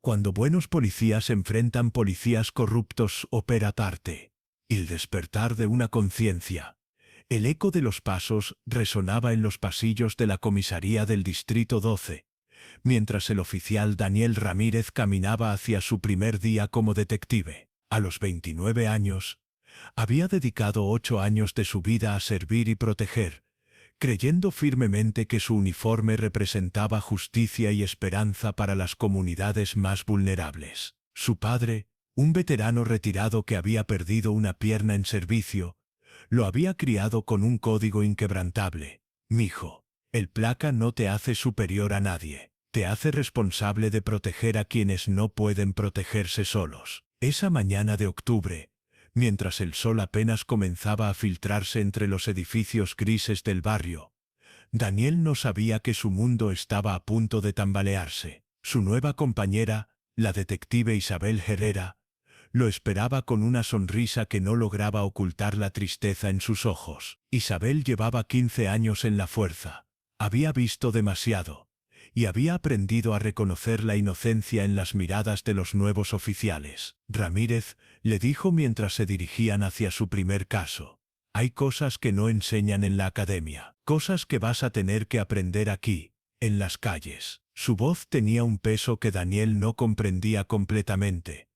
Cuando buenos policías enfrentan policías corruptos opera parte. El despertar de una conciencia. El eco de los pasos resonaba en los pasillos de la comisaría del Distrito 12, mientras el oficial Daniel Ramírez caminaba hacia su primer día como detective. A los 29 años, había dedicado 8 años de su vida a servir y proteger, creyendo firmemente que su uniforme representaba justicia y esperanza para las comunidades más vulnerables. Su padre, un veterano retirado que había perdido una pierna en servicio, lo había criado con un código inquebrantable. Mijo, el placa no te hace superior a nadie, te hace responsable de proteger a quienes no pueden protegerse solos. Esa mañana de octubre, mientras el sol apenas comenzaba a filtrarse entre los edificios grises del barrio, Daniel no sabía que su mundo estaba a punto de tambalearse. Su nueva compañera, la detective Isabel Herrera, lo esperaba con una sonrisa que no lograba ocultar la tristeza en sus ojos. Isabel llevaba 15 años en la fuerza, había visto demasiado, y había aprendido a reconocer la inocencia en las miradas de los nuevos oficiales. Ramírez le dijo mientras se dirigían hacia su primer caso: hay cosas que no enseñan en la academia, cosas que vas a tener que aprender aquí, en las calles. Su voz tenía un peso que Daniel no comprendía completamente,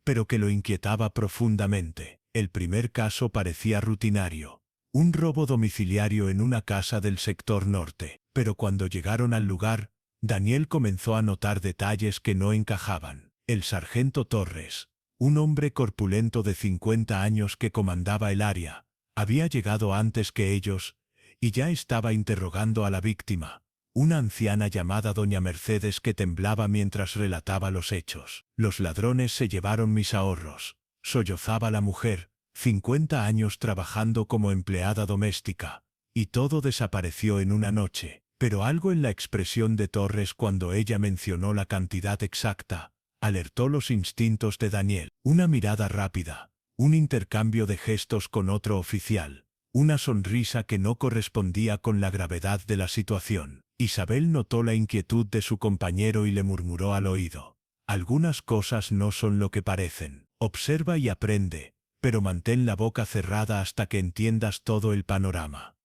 pero que lo inquietaba profundamente. El primer caso parecía rutinario, un robo domiciliario en una casa del sector norte, pero cuando llegaron al lugar, Daniel comenzó a notar detalles que no encajaban. El sargento Torres, un hombre corpulento de 50 años que comandaba el área, había llegado antes que ellos y ya estaba interrogando a la víctima, una anciana llamada doña Mercedes que temblaba mientras relataba los hechos. Los ladrones se llevaron mis ahorros, sollozaba la mujer, 50 años trabajando como empleada doméstica, y todo desapareció en una noche. Pero algo en la expresión de Torres cuando ella mencionó la cantidad exacta alertó los instintos de Daniel. Una mirada rápida, un intercambio de gestos con otro oficial, una sonrisa que no correspondía con la gravedad de la situación. Isabel notó la inquietud de su compañero y le murmuró al oído: algunas cosas no son lo que parecen. Observa y aprende, pero mantén la boca cerrada hasta que entiendas todo el panorama.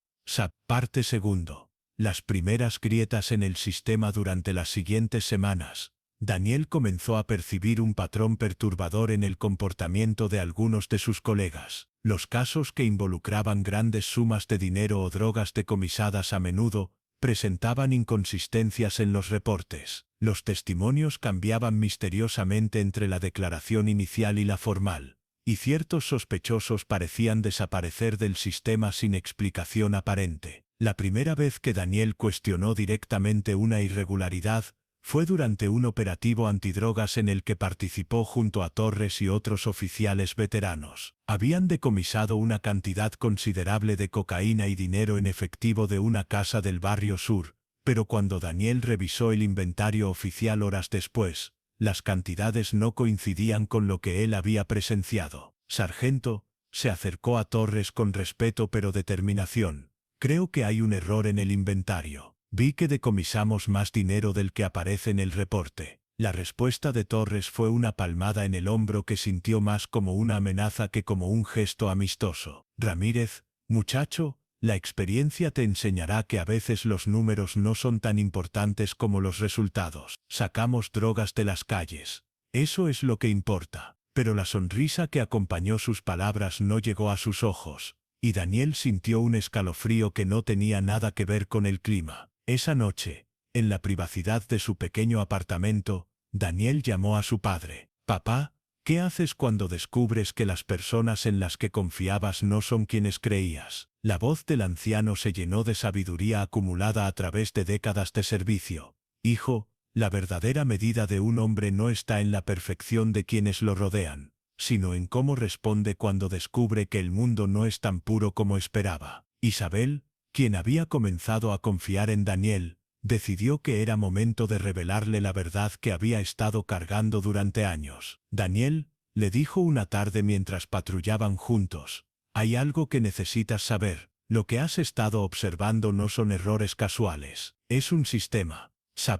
Parte segundo. Las primeras grietas en el sistema. Durante las siguientes semanas, Daniel comenzó a percibir un patrón perturbador en el comportamiento de algunos de sus colegas. Los casos que involucraban grandes sumas de dinero o drogas decomisadas a menudo presentaban inconsistencias en los reportes. Los testimonios cambiaban misteriosamente entre la declaración inicial y la formal, y ciertos sospechosos parecían desaparecer del sistema sin explicación aparente. La primera vez que Daniel cuestionó directamente una irregularidad fue durante un operativo antidrogas en el que participó junto a Torres y otros oficiales veteranos. Habían decomisado una cantidad considerable de cocaína y dinero en efectivo de una casa del barrio sur, pero cuando Daniel revisó el inventario oficial horas después, las cantidades no coincidían con lo que él había presenciado. Sargento, se acercó a Torres con respeto pero determinación. Creo que hay un error en el inventario. Vi que decomisamos más dinero del que aparece en el reporte. La respuesta de Torres fue una palmada en el hombro que sintió más como una amenaza que como un gesto amistoso. Ramírez, muchacho, la experiencia te enseñará que a veces los números no son tan importantes como los resultados. Sacamos drogas de las calles. Eso es lo que importa. Pero la sonrisa que acompañó sus palabras no llegó a sus ojos, y Daniel sintió un escalofrío que no tenía nada que ver con el clima. Esa noche, en la privacidad de su pequeño apartamento, Daniel llamó a su padre. «Papá, ¿qué haces cuando descubres que las personas en las que confiabas no son quienes creías?» La voz del anciano se llenó de sabiduría acumulada a través de décadas de servicio. «Hijo, la verdadera medida de un hombre no está en la perfección de quienes lo rodean, sino en cómo responde cuando descubre que el mundo no es tan puro como esperaba». Isabel, quien había comenzado a confiar en Daniel, decidió que era momento de revelarle la verdad que había estado cargando durante años. «Daniel», le dijo una tarde mientras patrullaban juntos, «hay algo que necesitas saber. Lo que has estado observando no son errores casuales. Es un sistema».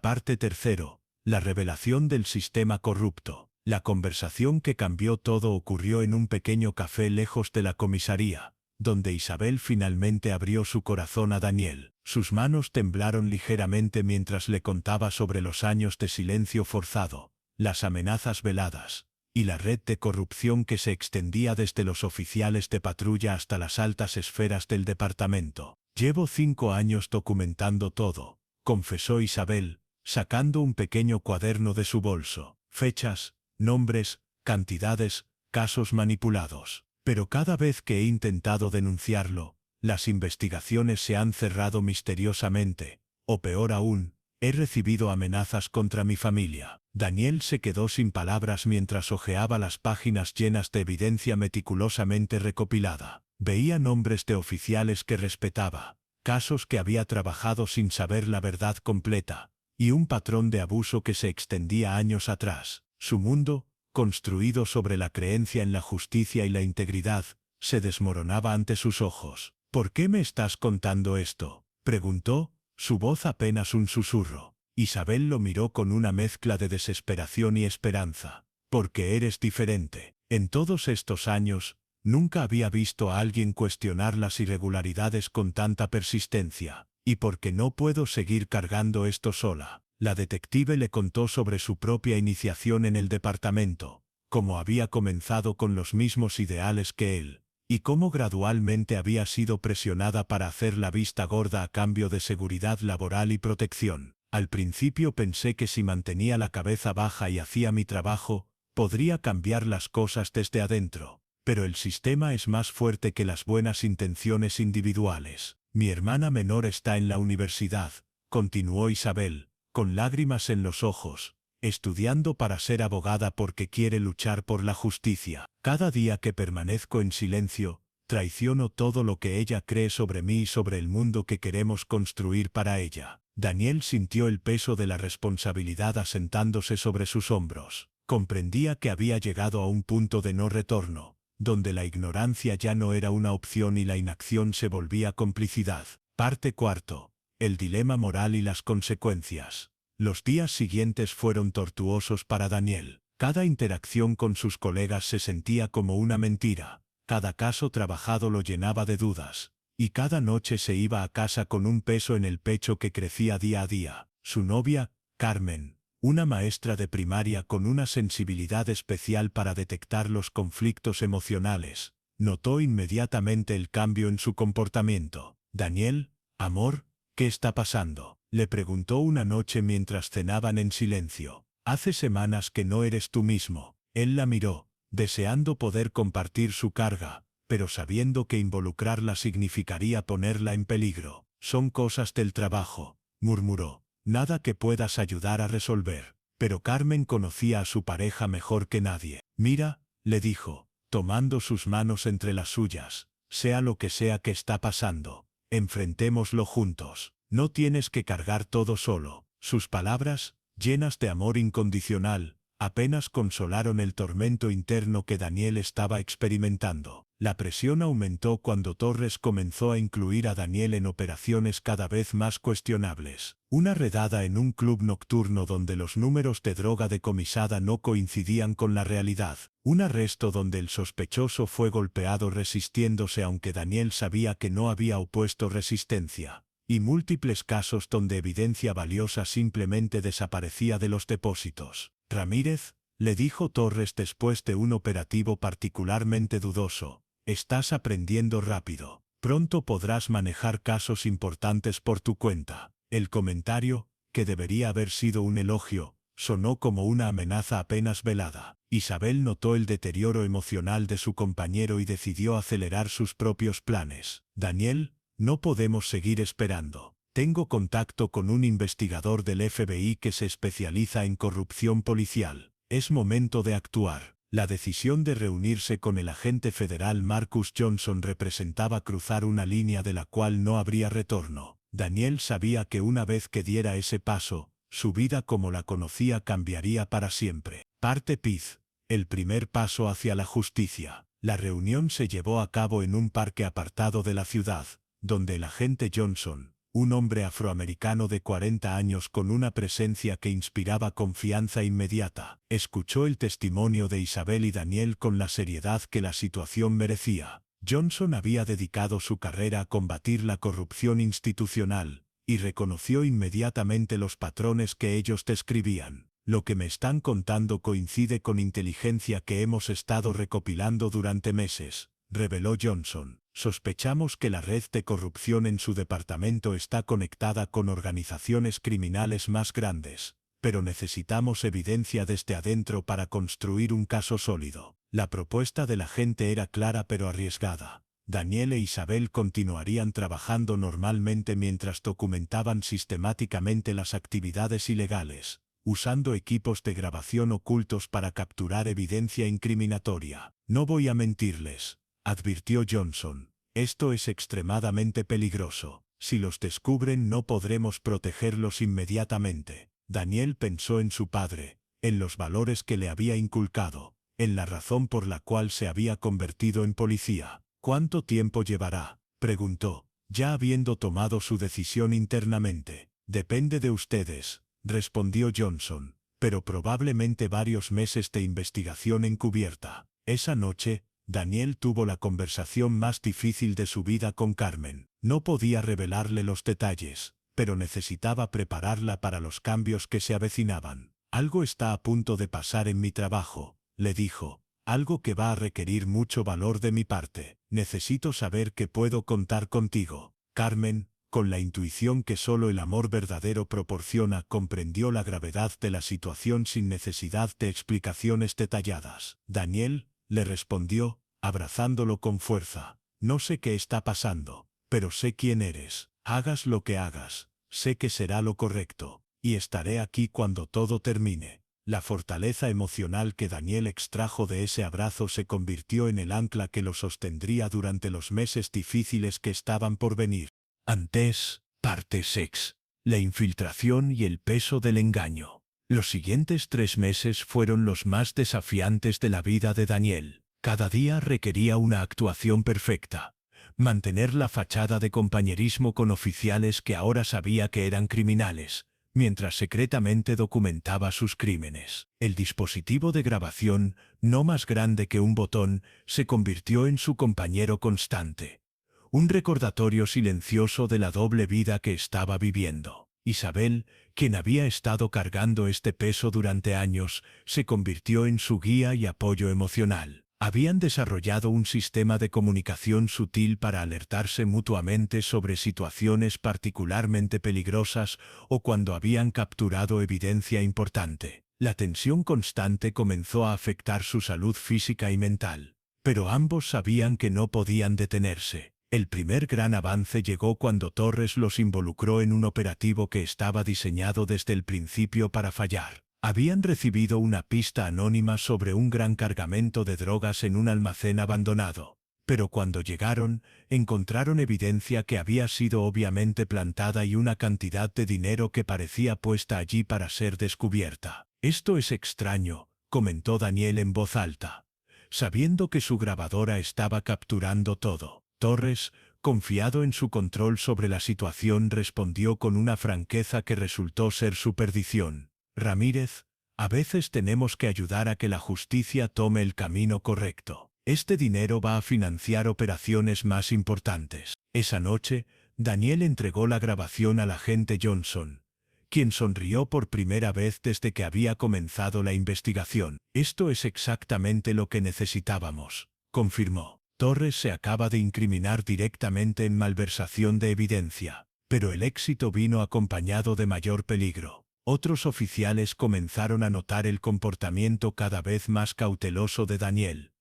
Parte tercero. La revelación del sistema corrupto. La conversación que cambió todo ocurrió en un pequeño café lejos de la comisaría, donde Isabel finalmente abrió su corazón a Daniel. Sus manos temblaron ligeramente mientras le contaba sobre los años de silencio forzado, las amenazas veladas, y la red de corrupción que se extendía desde los oficiales de patrulla hasta las altas esferas del departamento. «Llevo 5 años documentando todo», confesó Isabel, sacando un pequeño cuaderno de su bolso. Fechas, nombres, cantidades, casos manipulados. Pero cada vez que he intentado denunciarlo, las investigaciones se han cerrado misteriosamente, o peor aún, he recibido amenazas contra mi familia. Daniel se quedó sin palabras mientras hojeaba las páginas llenas de evidencia meticulosamente recopilada. Veía nombres de oficiales que respetaba, casos que había trabajado sin saber la verdad completa, y un patrón de abuso que se extendía años atrás. Su mundo, construido sobre la creencia en la justicia y la integridad, se desmoronaba ante sus ojos. «¿Por qué me estás contando esto?», preguntó, su voz apenas un susurro. Isabel lo miró con una mezcla de desesperación y esperanza. «Porque eres diferente. En todos estos años, nunca había visto a alguien cuestionar las irregularidades con tanta persistencia. Y porque no puedo seguir cargando esto sola». La detective le contó sobre su propia iniciación en el departamento, cómo había comenzado con los mismos ideales que él, y cómo gradualmente había sido presionada para hacer la vista gorda a cambio de seguridad laboral y protección. «Al principio pensé que si mantenía la cabeza baja y hacía mi trabajo, podría cambiar las cosas desde adentro. Pero el sistema es más fuerte que las buenas intenciones individuales. Mi hermana menor está en la universidad», continuó Isabel, con lágrimas en los ojos, estudiando para ser abogada porque quiere luchar por la justicia. «Cada día que permanezco en silencio, traiciono todo lo que ella cree sobre mí y sobre el mundo que queremos construir para ella». Daniel sintió el peso de la responsabilidad asentándose sobre sus hombros. Comprendía que había llegado a un punto de no retorno, donde la ignorancia ya no era una opción y la inacción se volvía complicidad. Parte 4. El dilema moral y las consecuencias. Los días siguientes fueron tortuosos para Daniel. Cada interacción con sus colegas se sentía como una mentira, cada caso trabajado lo llenaba de dudas, y cada noche se iba a casa con un peso en el pecho que crecía día a día. Su novia, Carmen, una maestra de primaria con una sensibilidad especial para detectar los conflictos emocionales, notó inmediatamente el cambio en su comportamiento. «Daniel, amor, ¿qué está pasando?», le preguntó una noche mientras cenaban en silencio. «Hace semanas que no eres tú mismo». Él la miró, deseando poder compartir su carga, pero sabiendo que involucrarla significaría ponerla en peligro. «Son cosas del trabajo», murmuró. «Nada que puedas ayudar a resolver». Pero Carmen conocía a su pareja mejor que nadie. «Mira», le dijo, tomando sus manos entre las suyas, «sea lo que sea que está pasando, enfrentémoslo juntos. No tienes que cargar todo solo». Sus palabras, llenas de amor incondicional, apenas consolaron el tormento interno que Daniel estaba experimentando. La presión aumentó cuando Torres comenzó a incluir a Daniel en operaciones cada vez más cuestionables. Una redada en un club nocturno donde los números de droga decomisada no coincidían con la realidad. Un arresto donde el sospechoso fue golpeado resistiéndose aunque Daniel sabía que no había opuesto resistencia. Y múltiples casos donde evidencia valiosa simplemente desaparecía de los depósitos. «Ramírez», le dijo Torres después de un operativo particularmente dudoso, «estás aprendiendo rápido. Pronto podrás manejar casos importantes por tu cuenta». El comentario, que debería haber sido un elogio, sonó como una amenaza apenas velada. Isabel notó el deterioro emocional de su compañero y decidió acelerar sus propios planes. «Daniel, no podemos seguir esperando. Tengo contacto con un investigador del FBI que se especializa en corrupción policial. Es momento de actuar». La decisión de reunirse con el agente federal Marcus Johnson representaba cruzar una línea de la cual no habría retorno. Daniel sabía que una vez que diera ese paso, su vida como la conocía cambiaría para siempre. Parte Piz. El primer paso hacia la justicia. La reunión se llevó a cabo en un parque apartado de la ciudad, donde el agente Johnson, un hombre afroamericano de 40 años con una presencia que inspiraba confianza inmediata. Escuchó el testimonio de Isabel y Daniel con la seriedad que la situación merecía. Johnson había dedicado su carrera a combatir la corrupción institucional, y reconoció inmediatamente los patrones que ellos describían. Lo que me están contando coincide con inteligencia que hemos estado recopilando durante meses, reveló Johnson. Sospechamos que la red de corrupción en su departamento está conectada con organizaciones criminales más grandes, pero necesitamos evidencia desde adentro para construir un caso sólido. La propuesta del agente era clara pero arriesgada. Daniel e Isabel continuarían trabajando normalmente mientras documentaban sistemáticamente las actividades ilegales, usando equipos de grabación ocultos para capturar evidencia incriminatoria. No voy a mentirles, advirtió Johnson. Esto es extremadamente peligroso. Si los descubren no podremos protegerlos inmediatamente. Daniel pensó en su padre, en los valores que le había inculcado, en la razón por la cual se había convertido en policía. ¿Cuánto tiempo llevará?, preguntó, ya habiendo tomado su decisión internamente. Depende de ustedes, respondió Johnson, pero probablemente varios meses de investigación encubierta. Esa noche, Daniel tuvo la conversación más difícil de su vida con Carmen. No podía revelarle los detalles, pero necesitaba prepararla para los cambios que se avecinaban. Algo está a punto de pasar en mi trabajo, le dijo, algo que va a requerir mucho valor de mi parte. Necesito saber que puedo contar contigo. Carmen, con la intuición que solo el amor verdadero proporciona, comprendió la gravedad de la situación sin necesidad de explicaciones detalladas. Daniel, le respondió, abrazándolo con fuerza, no sé qué está pasando, pero sé quién eres. Hagas lo que hagas, sé que será lo correcto, y estaré aquí cuando todo termine. La fortaleza emocional que Daniel extrajo de ese abrazo se convirtió en el ancla que lo sostendría durante los meses difíciles que estaban por venir. Antes, parte 6. La infiltración y el peso del engaño. Los siguientes 3 meses fueron los más desafiantes de la vida de Daniel. Cada día requería una actuación perfecta. Mantener la fachada de compañerismo con oficiales que ahora sabía que eran criminales, mientras secretamente documentaba sus crímenes. El dispositivo de grabación, no más grande que un botón, se convirtió en su compañero constante. Un recordatorio silencioso de la doble vida que estaba viviendo. Isabel, quien había estado cargando este peso durante años, se convirtió en su guía y apoyo emocional. Habían desarrollado un sistema de comunicación sutil para alertarse mutuamente sobre situaciones particularmente peligrosas o cuando habían capturado evidencia importante. La tensión constante comenzó a afectar su salud física y mental, pero ambos sabían que no podían detenerse. El primer gran avance llegó cuando Torres los involucró en un operativo que estaba diseñado desde el principio para fallar. Habían recibido una pista anónima sobre un gran cargamento de drogas en un almacén abandonado, pero cuando llegaron, encontraron evidencia que había sido obviamente plantada y una cantidad de dinero que parecía puesta allí para ser descubierta. Esto es extraño, comentó Daniel en voz alta, sabiendo que su grabadora estaba capturando todo. Torres, confiado en su control sobre la situación, respondió con una franqueza que resultó ser su perdición. Ramírez, a veces tenemos que ayudar a que la justicia tome el camino correcto. Este dinero va a financiar operaciones más importantes. Esa noche, Daniel entregó la grabación al agente Johnson, quien sonrió por primera vez desde que había comenzado la investigación. Esto es exactamente lo que necesitábamos, confirmó. Torres se acaba de incriminar directamente en malversación de evidencia, pero el éxito vino acompañado de mayor peligro. Otros oficiales comenzaron a notar el comportamiento cada vez más cauteloso de Daniel,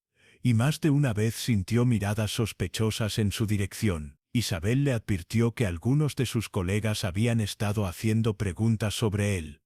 y más de una vez sintió miradas sospechosas en su dirección. Isabel le advirtió que algunos de sus colegas habían estado haciendo preguntas sobre él,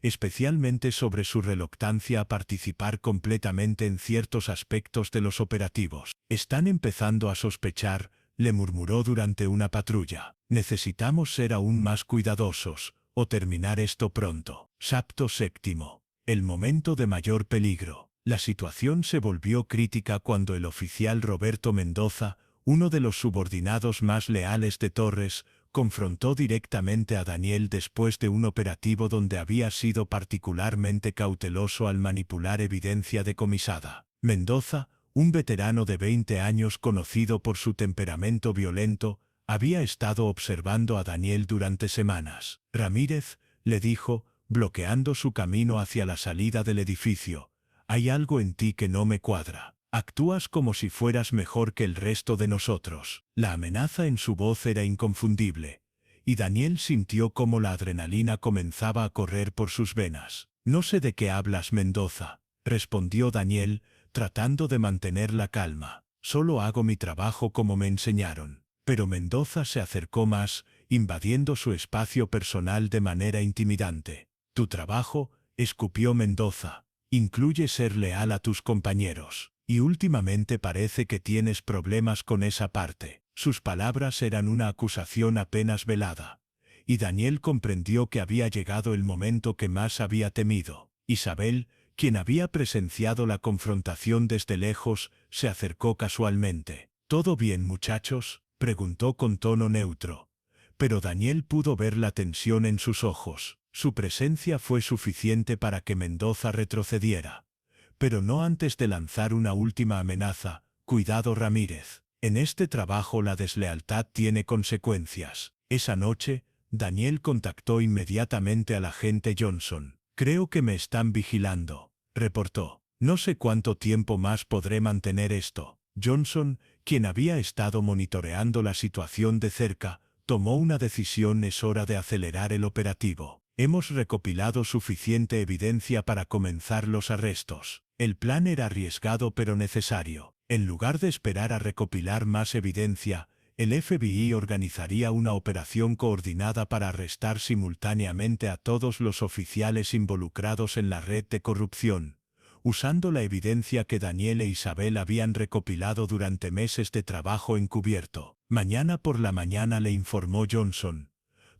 especialmente sobre su reluctancia a participar completamente en ciertos aspectos de los operativos. Están empezando a sospechar, le murmuró durante una patrulla. Necesitamos ser aún más cuidadosos, o terminar esto pronto. Sapto séptimo. El momento de mayor peligro. La situación se volvió crítica cuando el oficial Roberto Mendoza, uno de los subordinados más leales de Torres, confrontó directamente a Daniel después de un operativo donde había sido particularmente cauteloso al manipular evidencia decomisada. Mendoza, un veterano de 20 años conocido por su temperamento violento, había estado observando a Daniel durante semanas. Ramírez, le dijo, bloqueando su camino hacia la salida del edificio, «Hay algo en ti que no me cuadra. Actúas como si fueras mejor que el resto de nosotros». La amenaza en su voz era inconfundible, y Daniel sintió cómo la adrenalina comenzaba a correr por sus venas. «No sé de qué hablas, Mendoza», respondió Daniel, tratando de mantener la calma. «Solo hago mi trabajo como me enseñaron». Pero Mendoza se acercó más, invadiendo su espacio personal de manera intimidante. «Tu trabajo», escupió Mendoza, «incluye ser leal a tus compañeros. Y últimamente parece que tienes problemas con esa parte». Sus palabras eran una acusación apenas velada, y Daniel comprendió que había llegado el momento que más había temido. Isabel, quien había presenciado la confrontación desde lejos, se acercó casualmente. «¿Todo bien, muchachos?», preguntó con tono neutro. Pero Daniel pudo ver la tensión en sus ojos. Su presencia fue suficiente para que Mendoza retrocediera. Pero no antes de lanzar una última amenaza: «Cuidado, Ramírez. En este trabajo la deslealtad tiene consecuencias». Esa noche, Daniel contactó inmediatamente al agente Johnson. «Creo que me están vigilando», reportó. «No sé cuánto tiempo más podré mantener esto». Johnson, quien había estado monitoreando la situación de cerca, tomó una decisión: «Es hora de acelerar el operativo. Hemos recopilado suficiente evidencia para comenzar los arrestos». El plan era arriesgado pero necesario. En lugar de esperar a recopilar más evidencia, el FBI organizaría una operación coordinada para arrestar simultáneamente a todos los oficiales involucrados en la red de corrupción, usando la evidencia que Daniel e Isabel habían recopilado durante meses de trabajo encubierto. «Mañana por la mañana», le informó Johnson,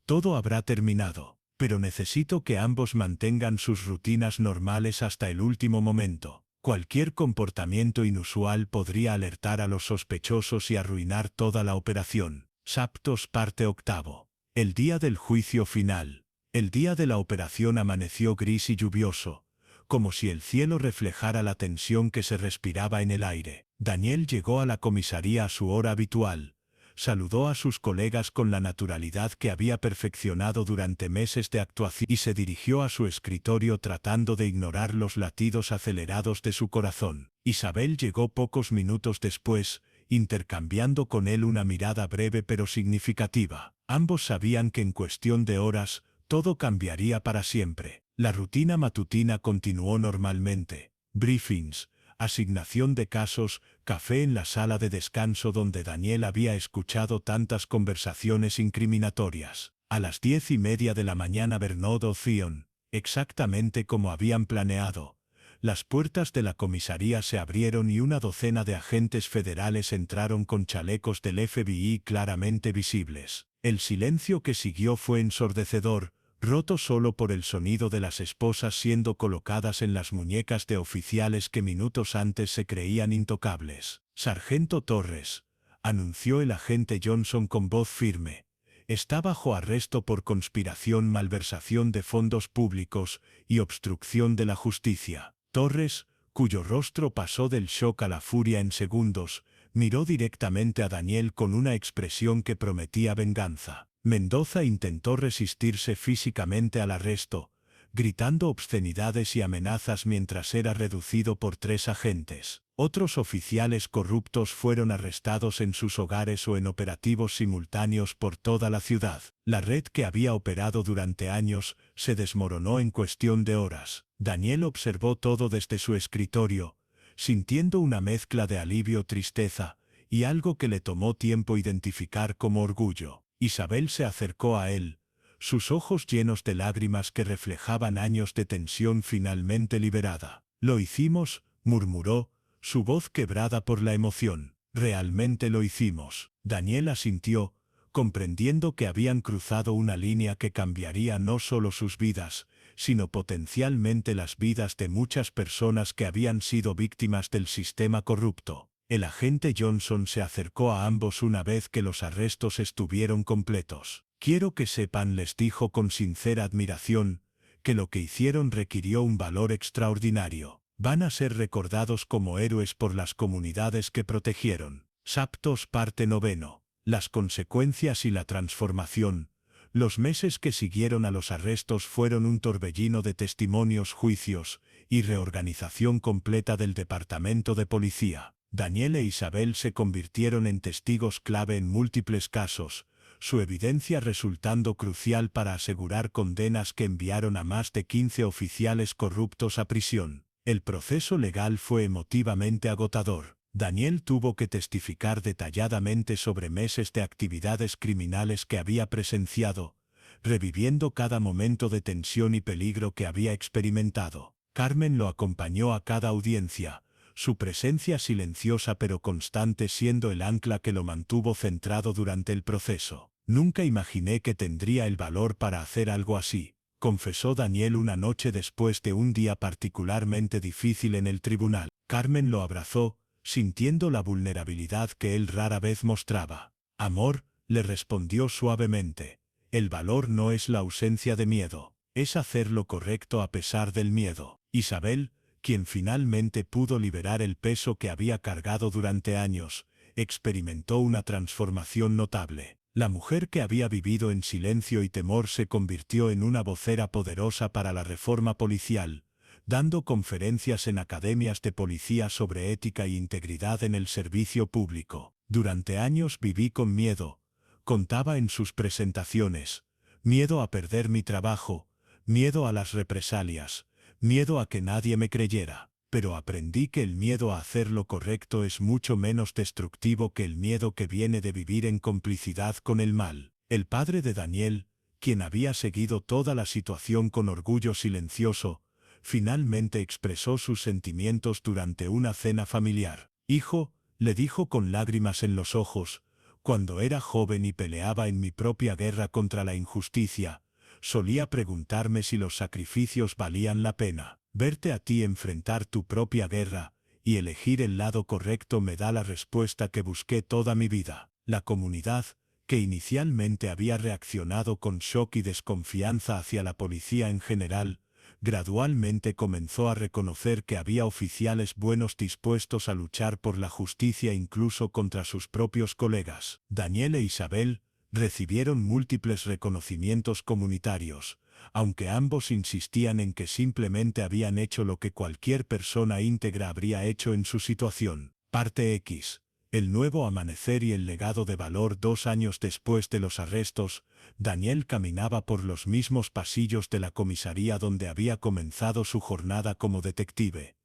«todo habrá terminado, pero necesito que ambos mantengan sus rutinas normales hasta el último momento. Cualquier comportamiento inusual podría alertar a los sospechosos y arruinar toda la operación». Saptos parte octavo. El día del juicio final. El día de la operación amaneció gris y lluvioso, como si el cielo reflejara la tensión que se respiraba en el aire. Daniel llegó a la comisaría a su hora habitual, saludó a sus colegas con la naturalidad que había perfeccionado durante meses de actuación y se dirigió a su escritorio tratando de ignorar los latidos acelerados de su corazón. Isabel llegó pocos minutos después, intercambiando con él una mirada breve pero significativa. Ambos sabían que en cuestión de horas, todo cambiaría para siempre. La rutina matutina continuó normalmente. Briefings, asignación de casos, café en la sala de descanso donde Daniel había escuchado tantas conversaciones incriminatorias. A las 10:30 de la mañana Bernardo Theon, exactamente como habían planeado, las puertas de la comisaría se abrieron y una docena de agentes federales entraron con chalecos del FBI claramente visibles. El silencio que siguió fue ensordecedor, roto solo por el sonido de las esposas siendo colocadas en las muñecas de oficiales que minutos antes se creían intocables. «Sargento Torres», anunció el agente Johnson con voz firme, «está bajo arresto por conspiración, malversación de fondos públicos y obstrucción de la justicia». Torres, cuyo rostro pasó del shock a la furia en segundos, miró directamente a Daniel con una expresión que prometía venganza. Mendoza intentó resistirse físicamente al arresto, gritando obscenidades y amenazas mientras era reducido por 3 agentes. Otros oficiales corruptos fueron arrestados en sus hogares o en operativos simultáneos por toda la ciudad. La red que había operado durante años se desmoronó en cuestión de horas. Daniel observó todo desde su escritorio, sintiendo una mezcla de alivio, tristeza y algo que le tomó tiempo identificar como orgullo. Isabel se acercó a él, sus ojos llenos de lágrimas que reflejaban años de tensión finalmente liberada. «Lo hicimos», murmuró, su voz quebrada por la emoción. «Realmente lo hicimos». Daniel asintió, comprendiendo que habían cruzado una línea que cambiaría no solo sus vidas, sino potencialmente las vidas de muchas personas que habían sido víctimas del sistema corrupto. El agente Johnson se acercó a ambos una vez que los arrestos estuvieron completos. Quiero que sepan, les dijo con sincera admiración, que lo que hicieron requirió un valor extraordinario. Van a ser recordados como héroes por las comunidades que protegieron. Saptos parte 9. Las consecuencias y la transformación. Los meses que siguieron a los arrestos fueron un torbellino de testimonios, juicios y reorganización completa del departamento de policía. Daniel e Isabel se convirtieron en testigos clave en múltiples casos, su evidencia resultando crucial para asegurar condenas que enviaron a más de 15 oficiales corruptos a prisión. El proceso legal fue emotivamente agotador. Daniel tuvo que testificar detalladamente sobre meses de actividades criminales que había presenciado, reviviendo cada momento de tensión y peligro que había experimentado. Carmen lo acompañó a cada audiencia, su presencia silenciosa pero constante siendo el ancla que lo mantuvo centrado durante el proceso. Nunca imaginé que tendría el valor para hacer algo así, confesó Daniel una noche después de un día particularmente difícil en el tribunal. Carmen lo abrazó, sintiendo la vulnerabilidad que él rara vez mostraba. Amor, le respondió suavemente, el valor no es la ausencia de miedo, es hacer lo correcto a pesar del miedo. Isabel, quien finalmente pudo liberar el peso que había cargado durante años, experimentó una transformación notable. La mujer que había vivido en silencio y temor se convirtió en una vocera poderosa para la reforma policial, dando conferencias en academias de policía sobre ética e integridad en el servicio público. Durante años viví con miedo, contaba en sus presentaciones, miedo a perder mi trabajo, miedo a las represalias, miedo a que nadie me creyera, pero aprendí que el miedo a hacer lo correcto es mucho menos destructivo que el miedo que viene de vivir en complicidad con el mal. El padre de Daniel, quien había seguido toda la situación con orgullo silencioso, finalmente expresó sus sentimientos durante una cena familiar. Hijo, le dijo con lágrimas en los ojos, cuando era joven y peleaba en mi propia guerra contra la injusticia, solía preguntarme si los sacrificios valían la pena. Verte a ti enfrentar tu propia guerra y elegir el lado correcto me da la respuesta que busqué toda mi vida. La comunidad, que inicialmente había reaccionado con shock y desconfianza hacia la policía en general, gradualmente comenzó a reconocer que había oficiales buenos dispuestos a luchar por la justicia incluso contra sus propios colegas. Daniel e Isabel recibieron múltiples reconocimientos comunitarios, aunque ambos insistían en que simplemente habían hecho lo que cualquier persona íntegra habría hecho en su situación. Parte X. El nuevo amanecer y el legado de valor. 2 años después de los arrestos, Daniel caminaba por los mismos pasillos de la comisaría donde había comenzado su jornada como detective.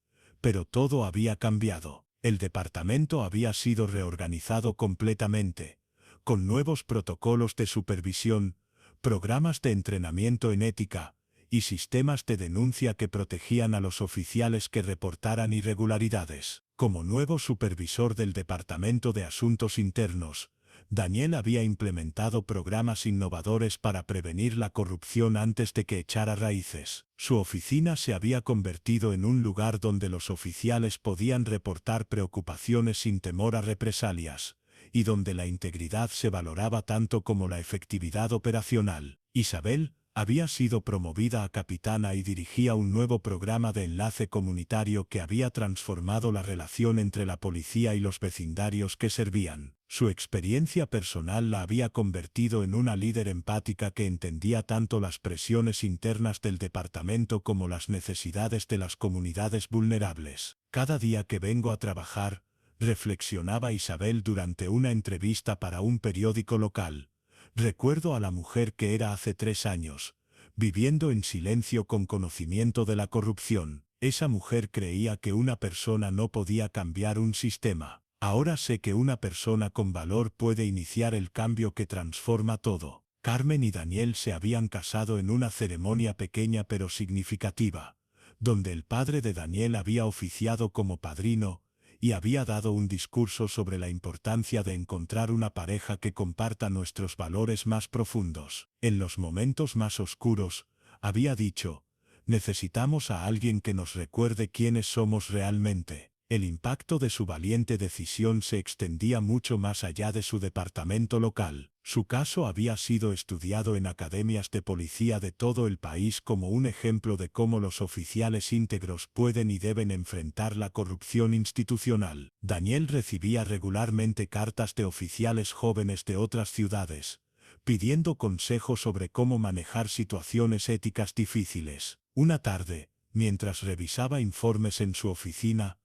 Pero todo había cambiado. El departamento había sido reorganizado completamente, con nuevos protocolos de supervisión, programas de entrenamiento en ética y sistemas de denuncia que protegían a los oficiales que reportaran irregularidades. Como nuevo supervisor del Departamento de Asuntos Internos, Daniel había implementado programas innovadores para prevenir la corrupción antes de que echara raíces. Su oficina se había convertido en un lugar donde los oficiales podían reportar preocupaciones sin temor a represalias, y donde la integridad se valoraba tanto como la efectividad operacional. Isabel había sido promovida a capitana y dirigía un nuevo programa de enlace comunitario que había transformado la relación entre la policía y los vecindarios que servían. Su experiencia personal la había convertido en una líder empática que entendía tanto las presiones internas del departamento como las necesidades de las comunidades vulnerables. Cada día que vengo a trabajar, reflexionaba Isabel durante una entrevista para un periódico local, recuerdo a la mujer que era hace 3 años, viviendo en silencio con conocimiento de la corrupción. Esa mujer creía que una persona no podía cambiar un sistema. Ahora sé que una persona con valor puede iniciar el cambio que transforma todo. Carmen y Daniel se habían casado en una ceremonia pequeña pero significativa, donde el padre de Daniel había oficiado como padrino, y había dado un discurso sobre la importancia de encontrar una pareja que comparta nuestros valores más profundos. En los momentos más oscuros, había dicho, necesitamos a alguien que nos recuerde quiénes somos realmente. El impacto de su valiente decisión se extendía mucho más allá de su departamento local. Su caso había sido estudiado en academias de policía de todo el país como un ejemplo de cómo los oficiales íntegros pueden y deben enfrentar la corrupción institucional. Daniel recibía regularmente cartas de oficiales jóvenes de otras ciudades, pidiendo consejo sobre cómo manejar situaciones éticas difíciles. Una tarde, mientras revisaba informes en su oficina,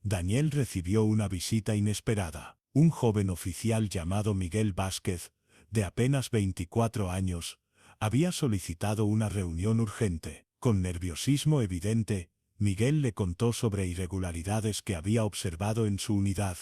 Daniel recibió una visita inesperada. Un joven oficial llamado Miguel Vázquez, de apenas 24 años, había solicitado una reunión urgente. Con nerviosismo evidente, Miguel le contó sobre irregularidades que había observado en su unidad,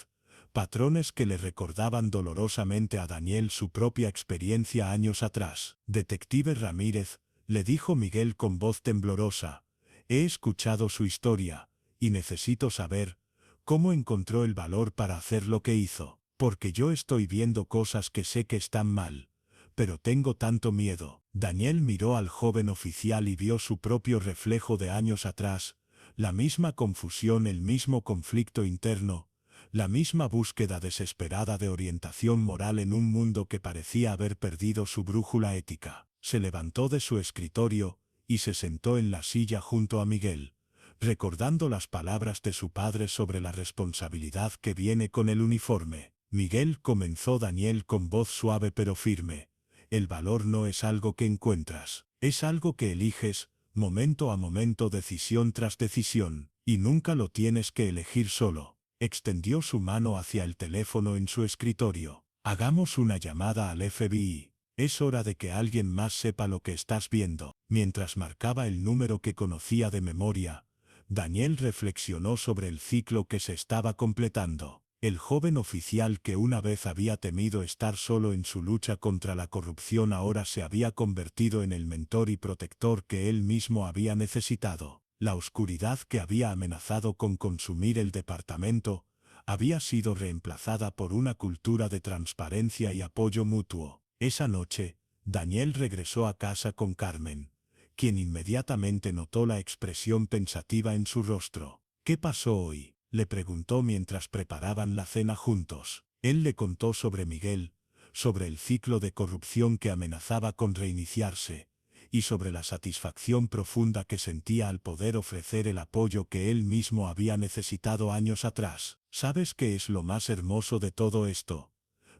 patrones que le recordaban dolorosamente a Daniel su propia experiencia años atrás. Detective Ramírez, le dijo Miguel con voz temblorosa, he escuchado su historia, y necesito saber cómo encontró el valor para hacer lo que hizo, porque yo estoy viendo cosas que sé que están mal, pero tengo tanto miedo. Daniel miró al joven oficial y vio su propio reflejo de años atrás, la misma confusión, el mismo conflicto interno, la misma búsqueda desesperada de orientación moral en un mundo que parecía haber perdido su brújula ética. Se levantó de su escritorio y se sentó en la silla junto a Miguel, recordando las palabras de su padre sobre la responsabilidad que viene con el uniforme. Miguel, comenzó Daniel con voz suave pero firme, el valor no es algo que encuentras, es algo que eliges, momento a momento, decisión tras decisión, y nunca lo tienes que elegir solo. Extendió su mano hacia el teléfono en su escritorio. Hagamos una llamada al FBI. Es hora de que alguien más sepa lo que estás viendo. Mientras marcaba el número que conocía de memoria, Daniel reflexionó sobre el ciclo que se estaba completando. El joven oficial que una vez había temido estar solo en su lucha contra la corrupción ahora se había convertido en el mentor y protector que él mismo había necesitado. La oscuridad que había amenazado con consumir el departamento había sido reemplazada por una cultura de transparencia y apoyo mutuo. Esa noche, Daniel regresó a casa con Carmen, quien inmediatamente notó la expresión pensativa en su rostro. ¿Qué pasó hoy?, le preguntó mientras preparaban la cena juntos. Él le contó sobre Miguel, sobre el ciclo de corrupción que amenazaba con reiniciarse, y sobre la satisfacción profunda que sentía al poder ofrecer el apoyo que él mismo había necesitado años atrás. ¿Sabes qué es lo más hermoso de todo esto?,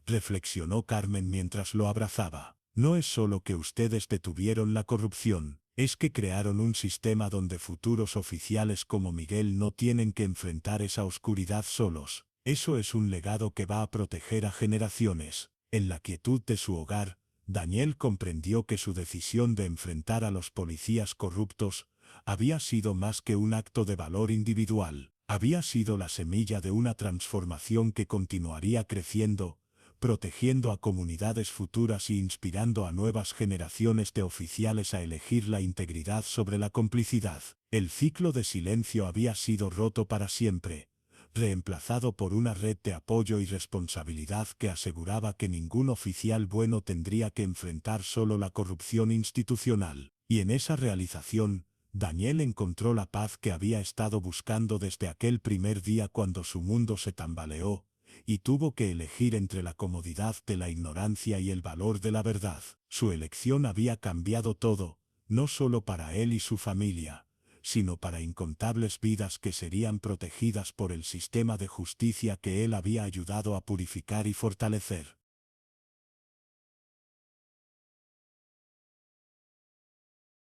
reflexionó Carmen mientras lo abrazaba. No es solo que ustedes detuvieron la corrupción, es que crearon un sistema donde futuros oficiales como Miguel no tienen que enfrentar esa oscuridad solos. Eso es un legado que va a proteger a generaciones. En la quietud de su hogar, Daniel comprendió que su decisión de enfrentar a los policías corruptos había sido más que un acto de valor individual. Había sido la semilla de una transformación que continuaría creciendo, protegiendo a comunidades futuras e inspirando a nuevas generaciones de oficiales a elegir la integridad sobre la complicidad. El ciclo de silencio había sido roto para siempre, reemplazado por una red de apoyo y responsabilidad que aseguraba que ningún oficial bueno tendría que enfrentar solo la corrupción institucional. Y en esa realización, Daniel encontró la paz que había estado buscando desde aquel primer día cuando su mundo se tambaleó, y tuvo que elegir entre la comodidad de la ignorancia y el valor de la verdad. Su elección había cambiado todo, no solo para él y su familia, sino para incontables vidas que serían protegidas por el sistema de justicia que él había ayudado a purificar y fortalecer.